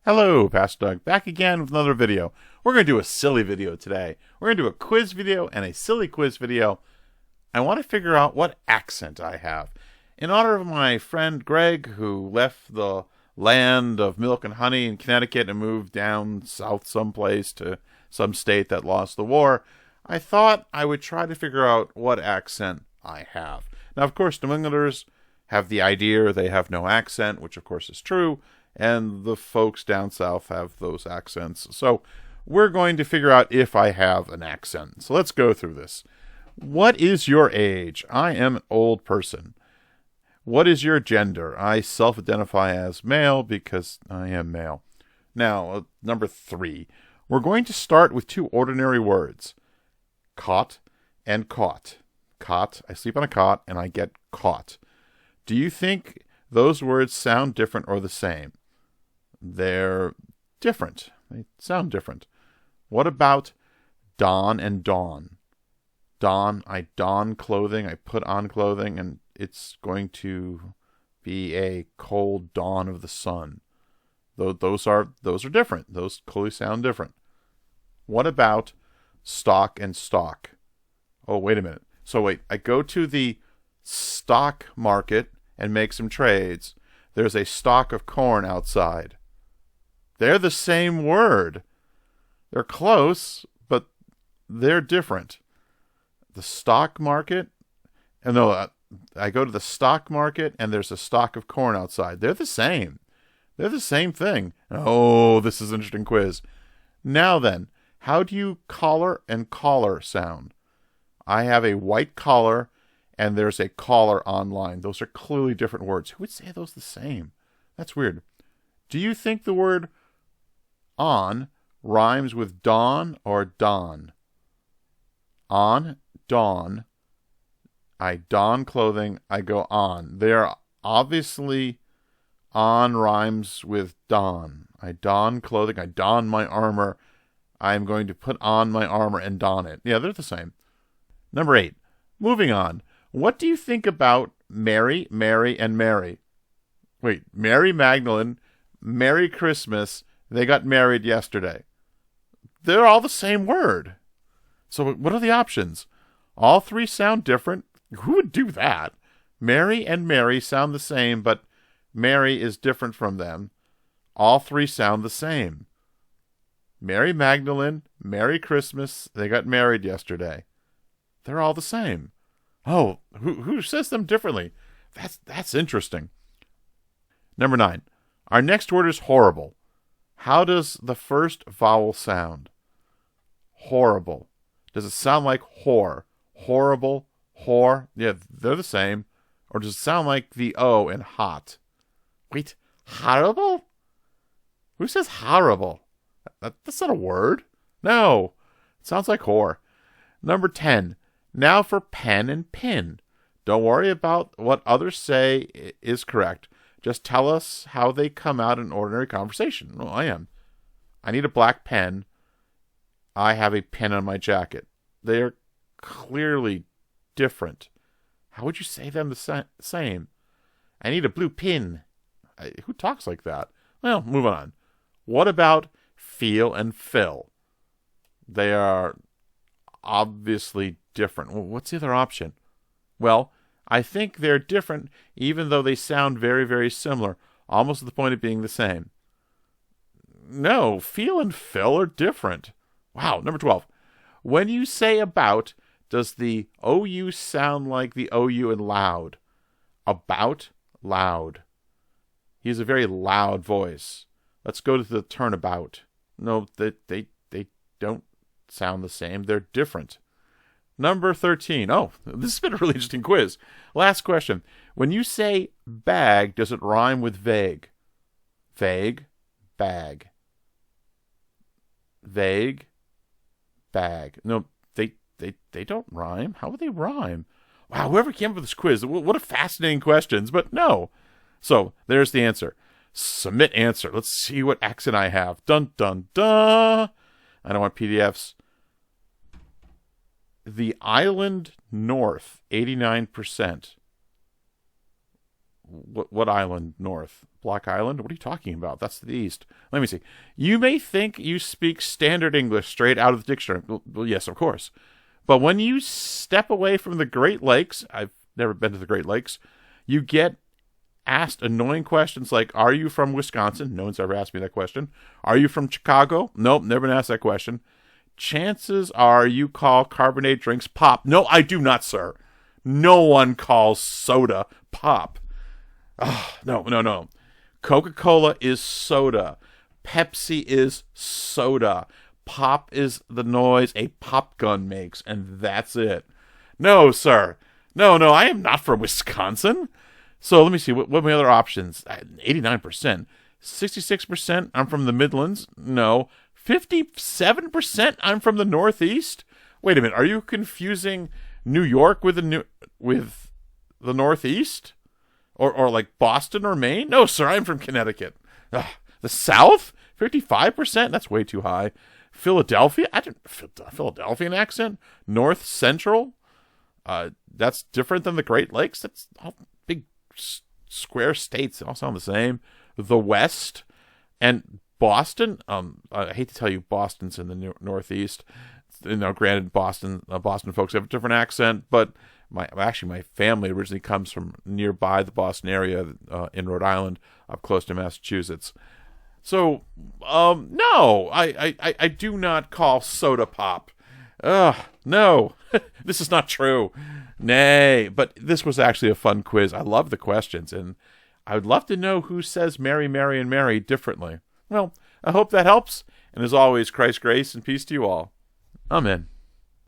Hello, Pastor Doug, back again with another video. We're going to do a silly video today. We're going to do a quiz video and a silly quiz video. I want to figure out what accent I have. In honor of my friend Greg, who left the land of milk and honey in Connecticut and moved down south someplace to some state that lost the war, I thought I would try to figure out what accent I have. Now, of course, New Englanders have the idea they have no accent, which of course is true, and the folks down south have those accents. So we're going to figure out if I have an accent. So let's go through this. What is your age? I am an old person. What is your gender? I self-identify as male because I am male. Now, number 3. We're going to start with two ordinary words. Caught and caught. Caught, I sleep on a cot and I get caught. Do you think those words sound different or the same? They're different. They sound different. What about don and dawn? Dawn, I don clothing, I put on clothing, and it's going to be a cold dawn of the sun. Those are different. Those clearly sound different. What about stock and stock? Oh, wait a minute. So wait, I go to the stock market and make some trades. There's a stalk of corn outside. They're the same word. They're close, but they're different. The stock market, and no, I go to the stock market and there's a stalk of corn outside. They're the same. They're the same thing. Oh, this is an interesting quiz. Now then, how do you collar and caller sound? I have a white collar and there's a caller online. Those are clearly different words. Who would say those the same? That's weird. Do you think the word on rhymes with dawn or don? On, dawn. I don clothing, I go on. They're obviously on rhymes with don. I don clothing, I don my armor. I'm going to put on my armor and don it. Yeah, they're the same. Number 8. Moving on. What do you think about Mary, Mary, and Mary? Wait, Mary Magdalene, Merry Christmas, they got married yesterday. They're all the same word. So what are the options? All three sound different. Who would do that? Mary and Mary sound the same, but Mary is different from them. All three sound the same. Mary Magdalene, Merry Christmas, they got married yesterday. They're all the same. Oh, who says them differently? That's interesting. Number 9. Our next word is horrible. How does the first vowel sound? Horrible. Does it sound like whore? Horrible, whore? Yeah, they're the same. Or does it sound like the O in hot? Wait, horrible? Who says horrible? That's not a word. No, it sounds like whore. Number 10. Now for pen and pin. Don't worry about what others say is correct. Just tell us how they come out in ordinary conversation. Well, I am. I need a black pen. I have a pin on my jacket. They are clearly different. How would you say them the same? I need a blue pin. Who talks like that? Well, move on. What about feel and fill? They are obviously different. Well, what's the other option? Well, I think they're different even though they sound very, very similar, almost to the point of being the same. No, feel and fill are different. Wow, number 12. When you say about, does the OU sound like the OU in loud? About, loud. He has a very loud voice. Let's go to the turnabout. No, they don't sound the same. They're different. Number 13. Oh, this has been a really interesting quiz. Last question. When you say bag, does it rhyme with vague? Vague, bag. Vague, bag. No, they don't rhyme. How would they rhyme? Wow, whoever came up with this quiz, what a fascinating questions, but no. So, there's the answer. Submit answer. Let's see what accent I have. Dun, dun, dun. I don't want PDFs. The island north, 89%. what island north? Block Island? What are you talking about? That's the east. Let me see. You may think you speak standard English straight out of the dictionary. Well, yes, of course. But when you step away from the Great Lakes, I've never been to the Great Lakes, you get asked annoying questions like, are you from Wisconsin? No one's ever asked me that question. Are you from Chicago? Nope, never been asked that question. Chances are you call carbonated drinks pop. No, I do not, sir. No one calls soda pop. Oh, no. Coca-Cola is soda. Pepsi is soda. Pop is the noise a pop gun makes, and that's it. No, sir. No, I am not from Wisconsin. So let me see. What are my other options? 89%. 66%, I'm from the Midlands. No. 57%, I'm from the Northeast. Wait a minute. Are you confusing New York with the Northeast? Or like Boston or Maine? No, sir, I'm from Connecticut. Ugh. The South? 55%? That's way too high. Philadelphia? Philadelphian accent? North Central? That's different than the Great Lakes? That's all big square states. They all sound the same. The West? And Boston? I hate to tell you, Boston's in the Northeast. Granted, Boston folks have a different accent, but my family originally comes from nearby the Boston area, in Rhode Island, up close to Massachusetts. So, no, I do not call soda pop. No, this is not true. Nay, but this was actually a fun quiz. I love the questions, and I would love to know who says Mary, Mary, and Mary differently. Well, I hope that helps, and as always, Christ's grace and peace to you all. Amen.